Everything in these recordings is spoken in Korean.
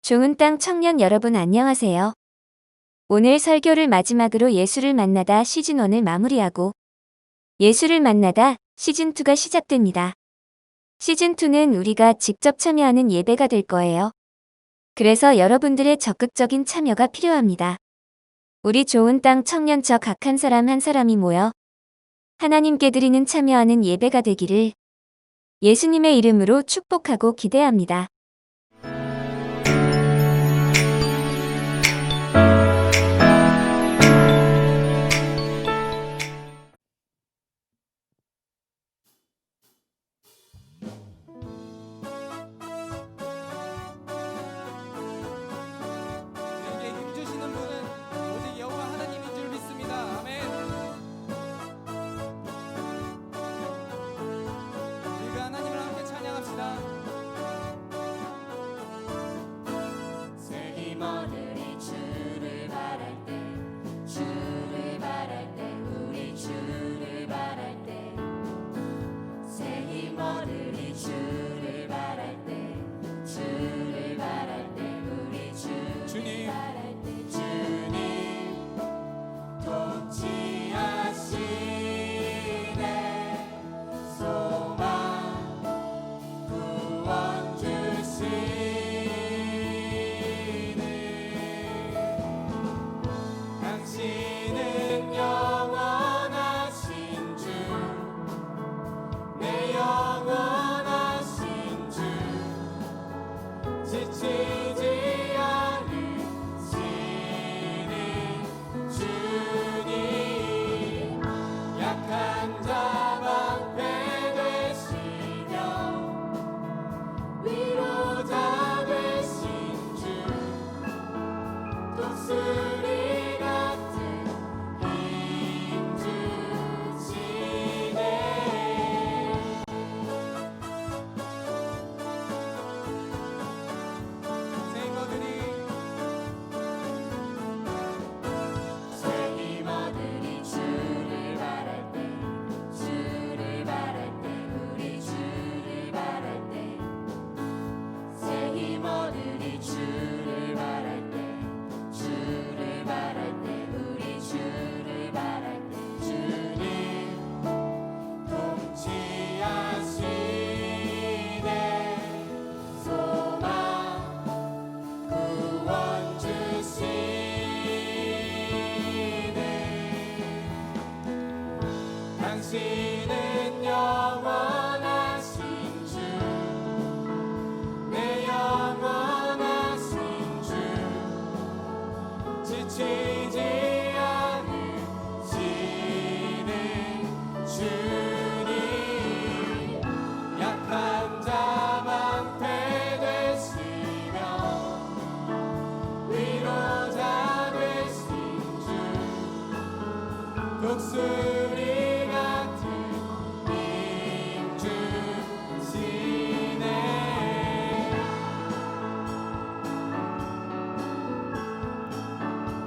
좋은 땅 청년 여러분 안녕하세요. 오늘 설교를 마지막으로 예수를 만나다 시즌1을 마무리하고 예수를 만나다 시즌2가 시작됩니다. 시즌2는 우리가 직접 참여하는 예배가 될 거예요. 그래서 여러분들의 적극적인 참여가 필요합니다. 우리 좋은 땅 청년처 각 한 사람 한 사람이 모여 하나님께 드리는 참여하는 예배가 되기를 예수님의 이름으로 축복하고 기대합니다. 내게 힘 주시는 분은 오직 여호와 하나님인 줄 믿습니다. 아멘. 우리 그 하나님을 함께 찬양합시다. 새 힘어들이 주를 바랄 때 주를 바랄 때 우리 주를 바랄 때새 힘어들이 주를 바랄 때 주를 바랄 때 우리 주를 주님. 바랄 때 주님 통치하시네 소망 구원 주시네 당신은 영원하신 주 내 영원하신 주 지치지 않으시는 주님 약한 자 방패 되시며 위로자 되신 주 독수리 같은 힘 주시네 새 새 힘어들이 힘어들이 주를 바랄 때 주를 바랄 때 우리 주를 바랄 때새 힘어들이 주를 바랄 때 주를 바랄 때 우리 주를 바랄 때 주님 통치하시네 소망 구원 주시네 당신은 영원하신 주 내 영원하신 주 지치지 않으시는 주님 약한 자 방패 되시며 위로자 되신 주 독수리 같은 힘 주시네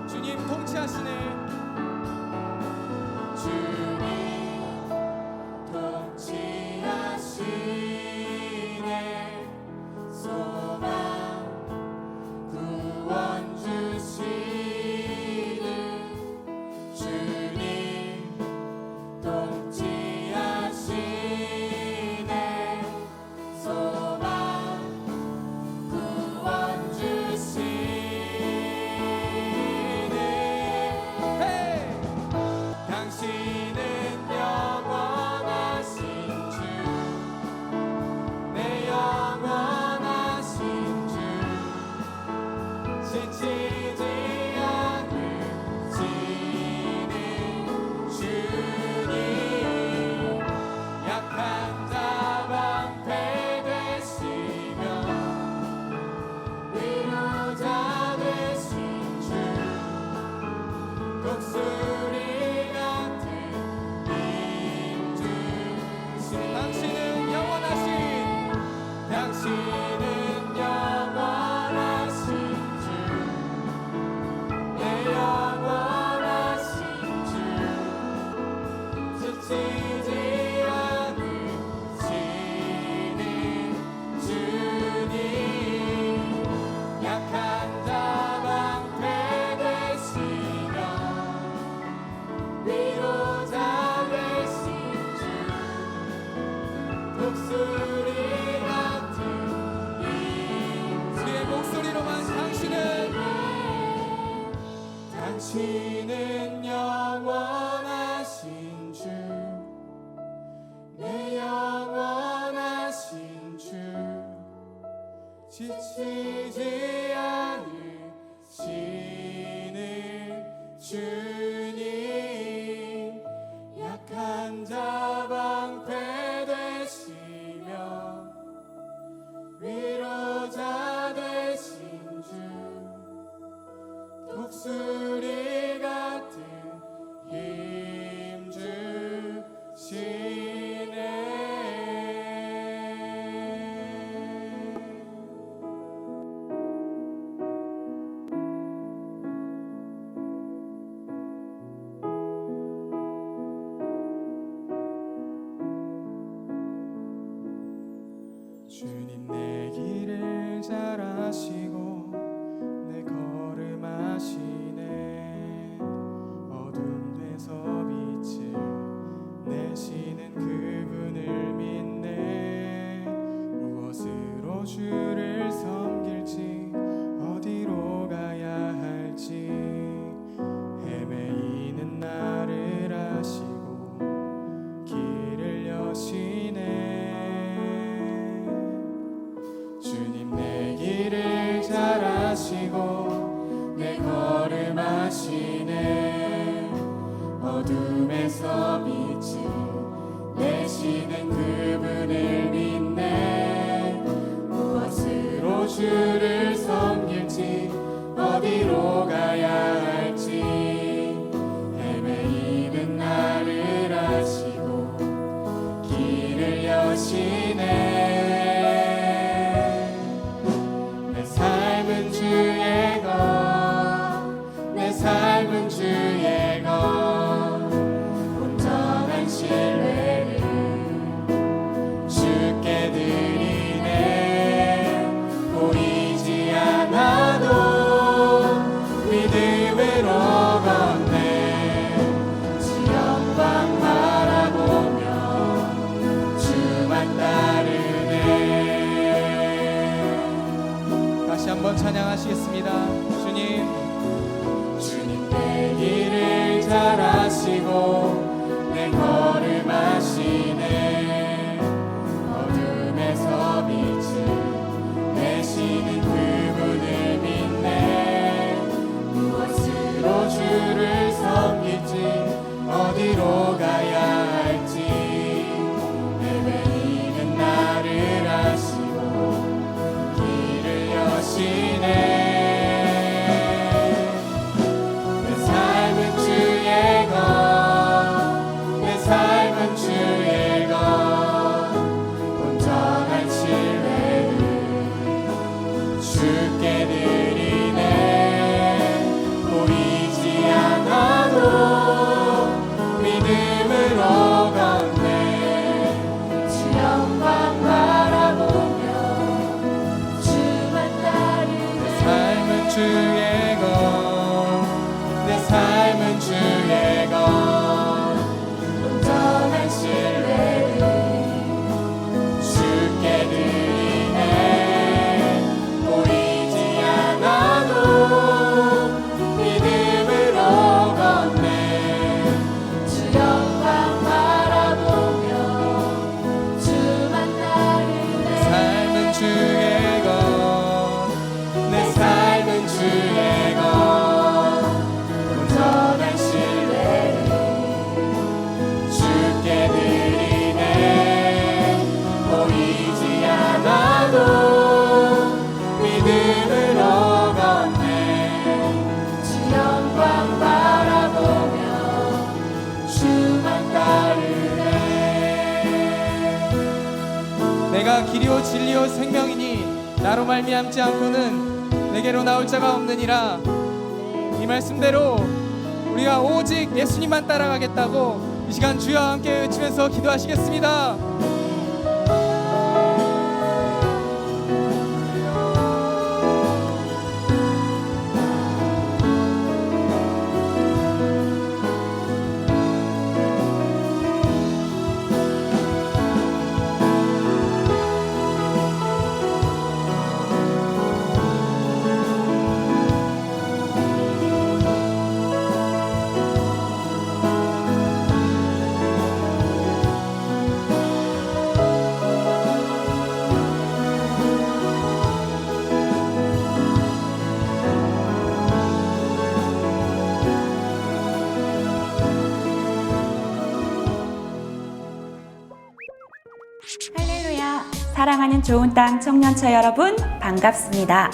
주님 통치하시네. 주님 통치하시네 소망 구원 주시는 주님 통치하시네 소망 구원 주시네 당신은 영원하신 주, 내 영원하신 주, 지치지 않으시는 주님, 약한 자 방패 되시며 위로자 되신 주, 독수리 같은 힘 주시네. 주님 내 길을 잘 아시고 내 걸음 아시네. 어둠 돼서 빛을 내시는 그분을 믿네. 무엇으로 주를 섬길지 어디로 가야 할지 헤매이는 나를 아시고 길을 여시네. 주님 내 길을 잘 아시고 내 걸음 아시네. 어둠에서 빛을 내시는 그분을 믿네. 무엇으로 주를 섬길지 어디로 가야 할지 헤매이는 나를 아시고 길을 여시네. 삶은 주의 것, 내 삶은 주의 것, 온전한 신뢰를 주께 드리네. 보이지 않아도 믿음으로 걷네. 주 영광 바라보며 주만 따르네. 다시 한번 찬양하시겠습니다. 주님 내 길을 잘 아시고 내 걸음 아시네. 어둠에서 빛을 내시는 그분을 믿네. 무엇으로 주를 섬길지 어디로 가야 할지 헤매이는 나를 아시고 길을 여시네. 내 삶은 주의 것, 내 삶은 주의 것, 온전한 신뢰를 주께 드리네. 보이지 않아도 믿음으로 걷네. 주 영광 바라보며 주만 따르네. 내 삶은 주의 것, 내 삶은 주의 것, 온전한 신뢰를 주께 드리네. 보이지 않아도 믿음으로 걷네. 주 영광 바라보며 주만 따르네. 내 삶은 주의 것, 내 삶은 주의 것, 온전한 신뢰를 주께 드리네. 보이지 않아도 믿음으로 걷네. 주 영광 바라보며 주만 따르네. 내가 길이요 진리요 생명이니 나로 말미암지 않고는 내게로 나올 자가 없느니라. 이 말씀대로 우리가 오직 예수님만 따라가겠다고 이 시간 주와 함께 외치면서 기도하시겠습니다. 사랑하는 좋은 땅 청년처 여러분, 반갑습니다.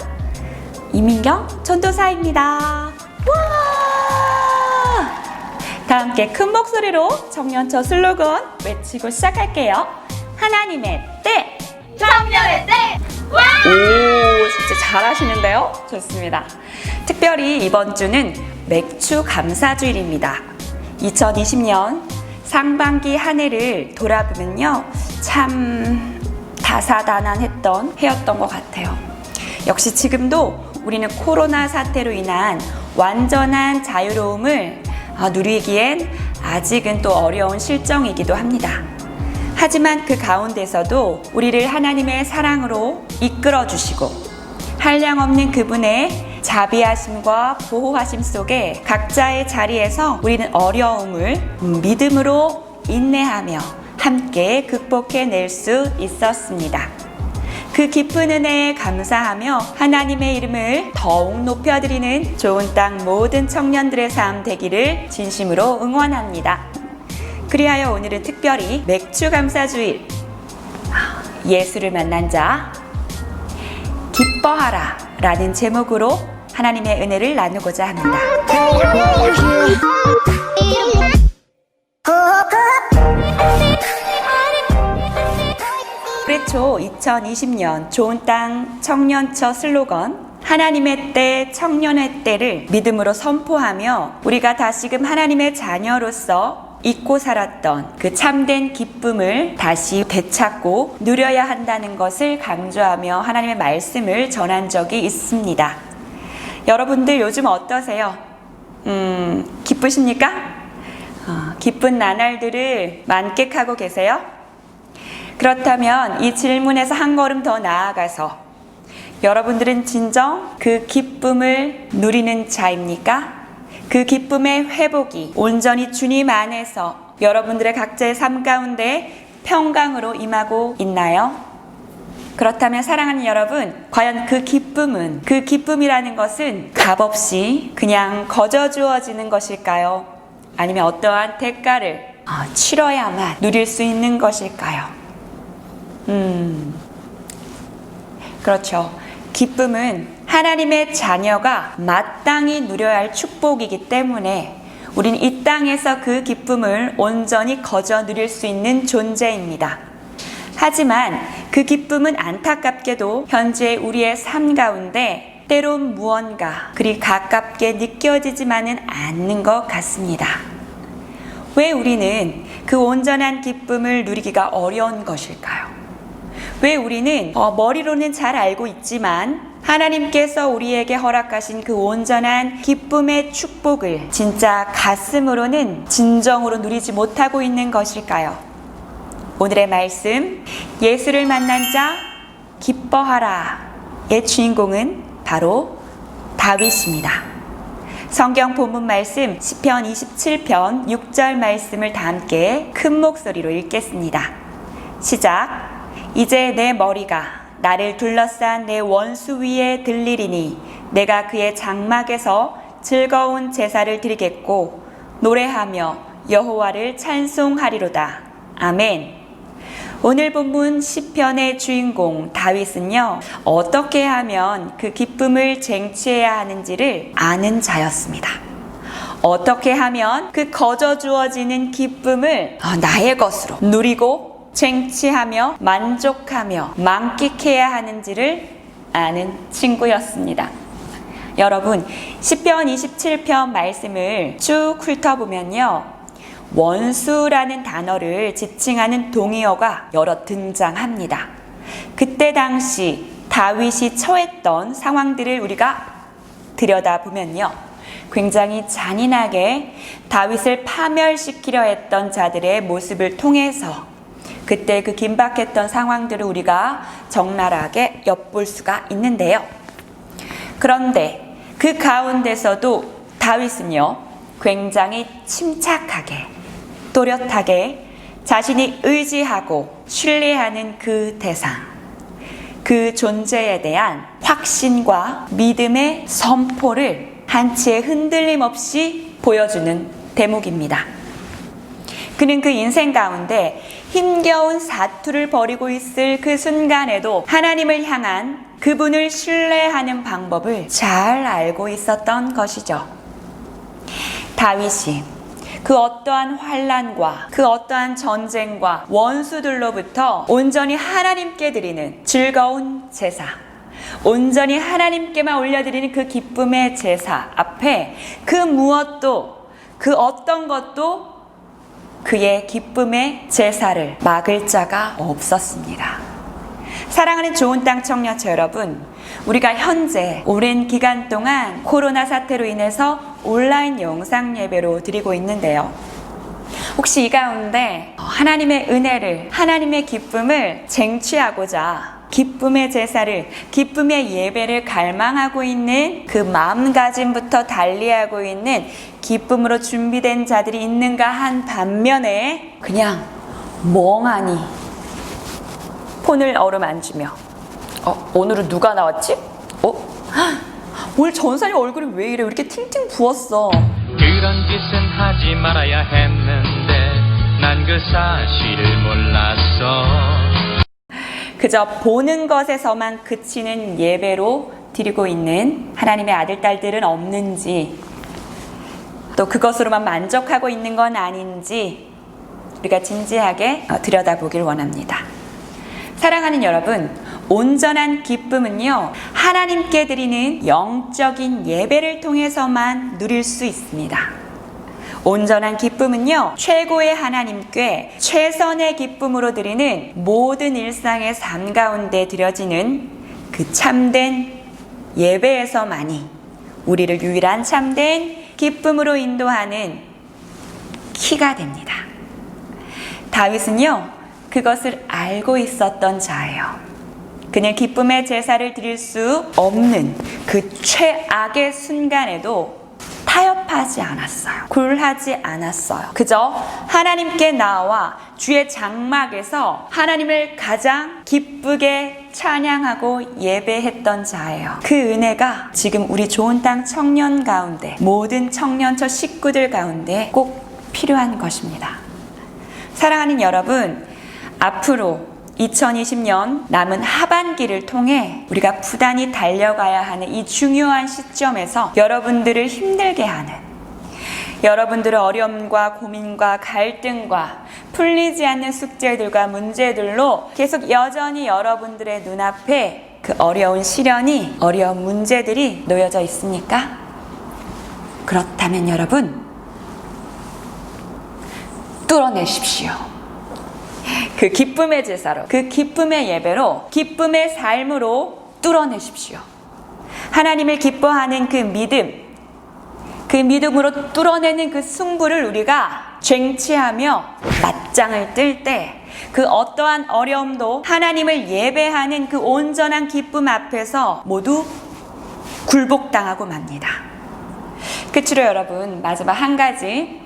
이민경 전도사입니다. 와! 다 함께 큰 목소리로 청년처 슬로건 외치고 시작할게요. 하나님의 때! 청년의 때! 오, 진짜 잘하시는데요? 좋습니다. 특별히 이번 주는 맥주 감사주일입니다. 2020년 상반기 한 해를 돌아보면요, 참 다사다난했던 해였던 것 같아요. 역시 지금도 우리는 코로나 사태로 인한 완전한 자유로움을 누리기엔 아직은 또 어려운 실정이기도 합니다. 하지만 그 가운데서도 우리를 하나님의 사랑으로 이끌어 주시고 한량없는 그분의 자비하심과 보호하심 속에 각자의 자리에서 우리는 어려움을 믿음으로 인내하며 함께 극복해낼 수 있었습니다. 그 깊은 은혜에 감사하며 하나님의 이름을 더욱 높여드리는 좋은 땅 모든 청년들의 삶 되기를 진심으로 응원합니다. 그리하여 오늘은 특별히 맥주 감사주일, 예수를 만난 자 기뻐하라 라는 제목으로 하나님의 은혜를 나누고자 합니다. 올해 초 2020년 좋은 땅 청년처 슬로건 하나님의 때, 청년의 때를 믿음으로 선포하며 우리가 다시금 하나님의 자녀로서 잊고 살았던 그 참된 기쁨을 다시 되찾고 누려야 한다는 것을 강조하며 하나님의 말씀을 전한 적이 있습니다. 여러분들 요즘 어떠세요? 기쁘십니까? 기쁜 나날들을 만끽하고 계세요? 그렇다면 이 질문에서 한 걸음 더 나아가서 여러분들은 진정 그 기쁨을 누리는 자입니까? 그 기쁨의 회복이 온전히 주님 안에서 여러분들의 각자의 삶 가운데 평강으로 임하고 있나요? 그렇다면 사랑하는 여러분, 과연 그 기쁨이라는 것은 값없이 그냥 거저 주어지는 것일까요? 아니면 어떠한 대가를 치러야만 누릴 수 있는 것일까요? 그렇죠. 기쁨은 하나님의 자녀가 마땅히 누려야 할 축복이기 때문에 우린 이 땅에서 그 기쁨을 온전히 거저 누릴 수 있는 존재입니다. 하지만 그 기쁨은 안타깝게도 현재 우리의 삶 가운데 때론 무언가 그리 가깝게 느껴지지만은 않는 것 같습니다. 왜 우리는 그 온전한 기쁨을 누리기가 어려운 것일까요? 왜 우리는 머리로는 잘 알고 있지만 하나님께서 우리에게 허락하신 그 온전한 기쁨의 축복을 진짜 가슴으로는 진정으로 누리지 못하고 있는 것일까요? 오늘의 말씀, 예수를 만난 자 기뻐하라의 주인공은 바로 다윗입니다. 성경 본문 말씀 시편 27편 6절 말씀을 다 함께 큰 목소리로 읽겠습니다. 시작. 이제 내 머리가 나를 둘러싼 내 원수 위에 들리리니 내가 그의 장막에서 즐거운 제사를 드리겠고 노래하며 여호와를 찬송하리로다. 아멘. 오늘 본문 시편의 주인공 다윗은요, 어떻게 하면 그 기쁨을 쟁취해야 하는지를 아는 자였습니다. 어떻게 하면 그 거저 주어지는 기쁨을 나의 것으로 누리고 쟁취하며 만족하며 만끽해야 하는지를 아는 친구였습니다. 여러분, 시편 27편 말씀을 쭉 훑어보면요, 원수라는 단어를 지칭하는 동의어가 여러 등장합니다. 그때 당시 다윗이 처했던 상황들을 우리가 들여다보면요, 굉장히 잔인하게 다윗을 파멸시키려 했던 자들의 모습을 통해서 그때 그 긴박했던 상황들을 우리가 적나라하게 엿볼 수가 있는데요. 그런데 그 가운데서도 다윗은요, 굉장히 침착하게 또렷하게 자신이 의지하고 신뢰하는 그 대상, 그 존재에 대한 확신과 믿음의 선포를 한치의 흔들림 없이 보여주는 대목입니다. 그는 그 인생 가운데 힘겨운 사투를 벌이고 있을 그 순간에도 하나님을 향한 그분을 신뢰하는 방법을 잘 알고 있었던 것이죠. 다윗이 그 어떠한 환난과 그 어떠한 전쟁과 원수들로부터 온전히 하나님께 드리는 즐거운 제사, 온전히 하나님께만 올려드리는 그 기쁨의 제사 앞에 그 무엇도, 그 어떤 것도 그의 기쁨의 제사를 막을 자가 없었습니다. 사랑하는 좋은 땅 청년처 여러분, 우리가 현재 오랜 기간 동안 코로나 사태로 인해서 온라인 영상 예배로 드리고 있는데요. 혹시 이 가운데 하나님의 은혜를, 하나님의 기쁨을 쟁취하고자 기쁨의 제사를, 기쁨의 예배를 갈망하고 있는 그 마음가짐부터 달리하고 있는 기쁨으로 준비된 자들이 있는가 한 반면에 그냥 멍하니 폰을 어루만지며 오늘은 누가 나왔지? 오늘 전사님 얼굴이 왜 이래? 왜 이렇게 팅팅 부었어? 그런 짓은 하지 말아야 했는데 난 그 사실을 몰랐어. 그저 보는 것에서만 그치는 예배로 드리고 있는 하나님의 아들, 딸들은 없는지, 또 그것으로만 만족하고 있는 건 아닌지 우리가 진지하게 들여다보길 원합니다. 사랑하는 여러분, 온전한 기쁨은요, 하나님께 드리는 영적인 예배를 통해서만 누릴 수 있습니다. 온전한 기쁨은요, 최고의 하나님께 최선의 기쁨으로 드리는 모든 일상의 삶 가운데 드려지는 그 참된 예배에서만이 우리를 유일한 참된 기쁨으로 인도하는 키가 됩니다. 다윗은요, 그것을 알고 있었던 자예요. 그는 기쁨의 제사를 드릴 수 없는 그 최악의 순간에도 타협하지 않았어요. 굴하지 않았어요. 그저 하나님께 나와 주의 장막에서 하나님을 가장 기쁘게 찬양하고 예배했던 자예요. 그 은혜가 지금 우리 좋은 땅 청년 가운데, 모든 청년처 식구들 가운데 꼭 필요한 것입니다. 사랑하는 여러분, 앞으로 2020년 남은 하반기를 통해 우리가 부단히 달려가야 하는 이 중요한 시점에서 여러분들을 힘들게 하는, 여러분들의 어려움과 고민과 갈등과 풀리지 않는 숙제들과 문제들로 계속 여전히 여러분들의 눈앞에 그 어려운 시련이, 어려운 문제들이 놓여져 있습니까? 그렇다면 여러분, 뚫어내십시오. 그 기쁨의 제사로, 그 기쁨의 예배로, 기쁨의 삶으로 뚫어내십시오. 하나님을 기뻐하는 그 믿음, 그 믿음으로 뚫어내는 그 승부를 우리가 쟁취하며 맞짱을 뜰 때 그 어떠한 어려움도 하나님을 예배하는 그 온전한 기쁨 앞에서 모두 굴복당하고 맙니다. 끝으로 여러분, 마지막 한 가지,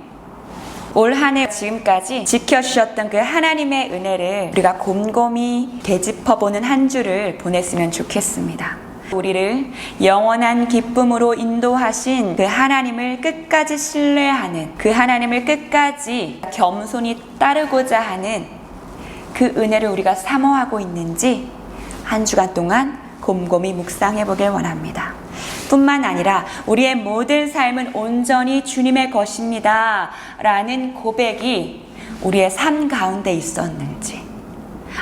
올 한 해 지금까지 지켜주셨던 그 하나님의 은혜를 우리가 곰곰이 되짚어보는 한 주를 보냈으면 좋겠습니다. 우리를 영원한 기쁨으로 인도하신 그 하나님을 끝까지 신뢰하는, 그 하나님을 끝까지 겸손히 따르고자 하는 그 은혜를 우리가 사모하고 있는지 한 주간 동안 곰곰이 묵상해 보길 원합니다. 뿐만 아니라 우리의 모든 삶은 온전히 주님의 것입니다 라는 고백이 우리의 삶 가운데 있었는지,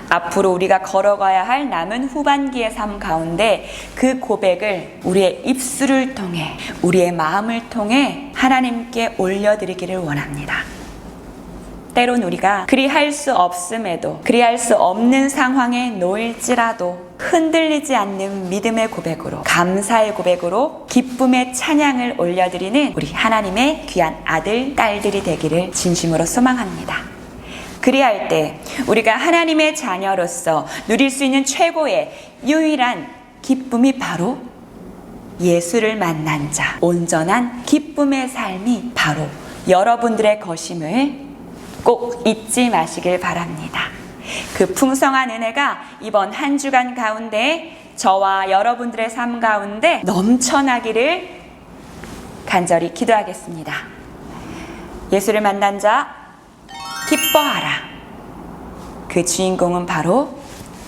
앞으로 우리가 걸어가야 할 남은 후반기의 삶 가운데 그 고백을 우리의 입술을 통해, 우리의 마음을 통해 하나님께 올려드리기를 원합니다. 때론 우리가 그리할 수 없음에도, 그리할 수 없는 상황에 놓일지라도 흔들리지 않는 믿음의 고백으로, 감사의 고백으로 기쁨의 찬양을 올려드리는 우리 하나님의 귀한 아들, 딸들이 되기를 진심으로 소망합니다. 그리할 때 우리가 하나님의 자녀로서 누릴 수 있는 최고의 유일한 기쁨이 바로 예수를 만난 자, 온전한 기쁨의 삶이 바로 여러분들의 것임을 꼭 잊지 마시길 바랍니다. 그 풍성한 은혜가 이번 한 주간 가운데 저와 여러분들의 삶 가운데 넘쳐나기를 간절히 기도하겠습니다. 예수를 만난 자 기뻐하라. 그 주인공은 바로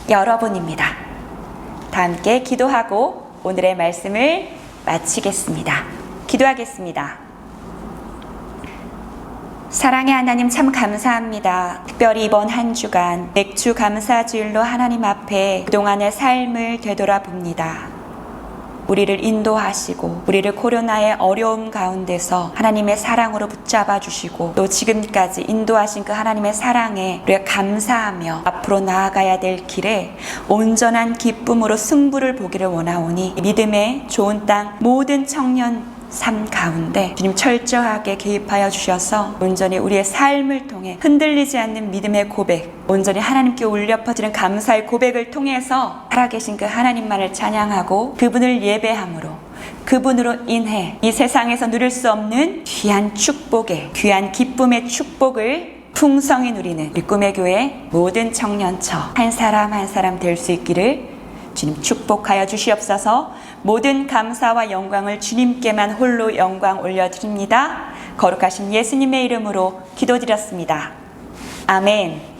여러분입니다. 다 함께 기도하고 오늘의 말씀을 마치겠습니다. 기도하겠습니다. 사랑의 하나님 참 감사합니다. 특별히 이번 한 주간 맥주 감사주일로 하나님 앞에 그동안의 삶을 되돌아봅니다. 우리를 인도하시고 우리를 코로나의 어려움 가운데서 하나님의 사랑으로 붙잡아 주시고 또 지금까지 인도하신 그 하나님의 사랑에 우리가 감사하며 앞으로 나아가야 될 길에 온전한 기쁨으로 승부를 보기를 원하오니 믿음의 좋은 땅 모든 청년 삶 가운데 주님 철저하게 개입하여 주셔서 온전히 우리의 삶을 통해 흔들리지 않는 믿음의 고백, 온전히 하나님께 울려 퍼지는 감사의 고백을 통해서 살아계신 그 하나님만을 찬양하고 그분을 예배함으로 그분으로 인해 이 세상에서 누릴 수 없는 귀한 축복의 귀한 기쁨의 축복을 풍성히 누리는 우리 꿈의 교회 모든 청년처 한 사람 한 사람 될 수 있기를 주님 축복하여 주시옵소서. 모든 감사와 영광을 주님께만 홀로 영광 올려드립니다. 거룩하신 예수님의 이름으로 기도드렸습니다. 아멘.